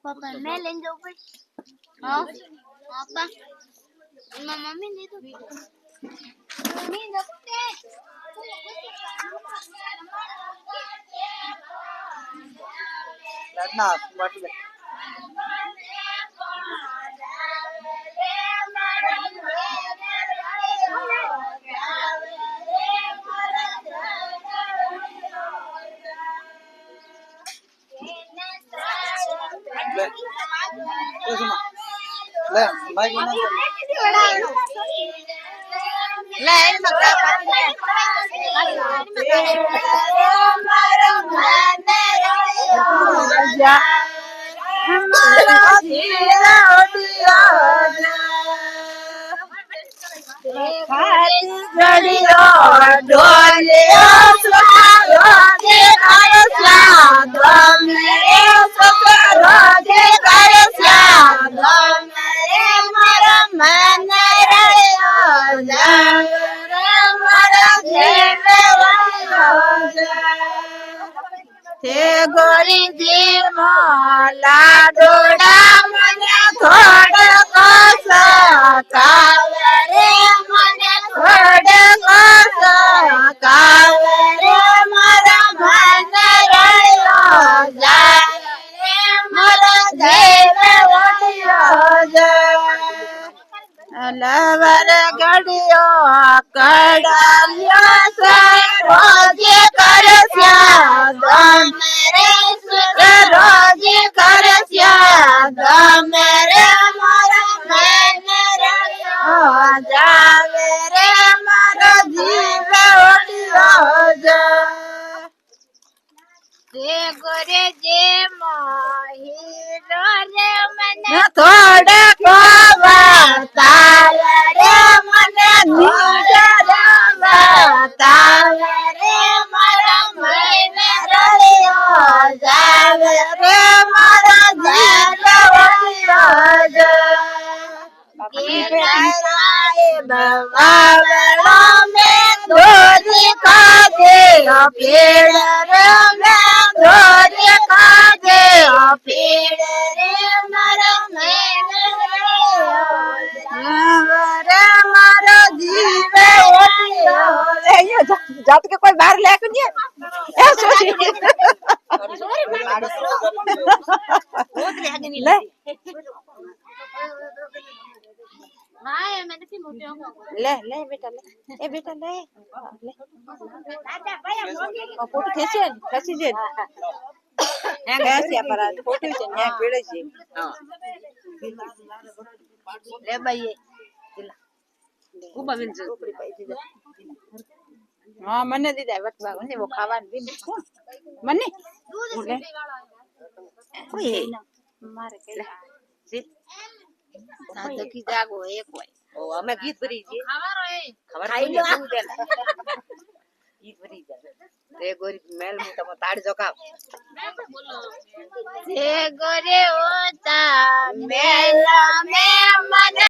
पापा मैं लेने जाऊँ फिर हाँ पापा मम्मी नहीं तो मम्मी रखते लड़ना मत ले ले ले माइक बना ले मक्का पाती जा हमारा जीरा ओडिया खाती गड़ियो डोलियो सुखायो के करस्या मेरे सुखायो के करस्या मेरे मरा मन रयो रे मरा जीव रयो हे गोरी जी मोला डोड़ा मने थोड़ कोस कावरे मने थोड़ कोस कावरे मरा मन रयो जारे मरा देव वयो लवर गड़ियो कड़ालियो से रोजे करस्या मेरे रोजे करस्या मेरे मोरा मन रयो जावे रे मारो जीव ओडियो जा जे गोरे जे मोही रे मने थोड़े को बताल रे मने नीजर बताल रे मारा मन रयो जावे रे मारा जीव ओडियो जा बाबा में धोरी खाजे पेड़ रे में धोरी खाजे पेड़ रे मारा रे मारा जीव जात के कोई बाहर लेके नहीं ए सॉरी ले ले ले बेटा ले ए बेटा ले ले फोटो खींचे खींची दे ऐसे पर फोटो છે ને પેડે છે હા લે ભાઈ દિલા ઉભા બિન ઉપડી પાઈ દીધા હા મને દીધા વટવા મને વો ખાવાનું બિન મને લે ઓય મારે કે જીત ના તો કી જાગો એક હોય ઓ અમે ગીત ભરી છે ખાવાનો એ ખબર ખાઈ લો ગીત ભરી જાય રે ગોરી મેલ હું તમ તાડ જોકાવ રે ગોરે ઓતા મેલ મે મને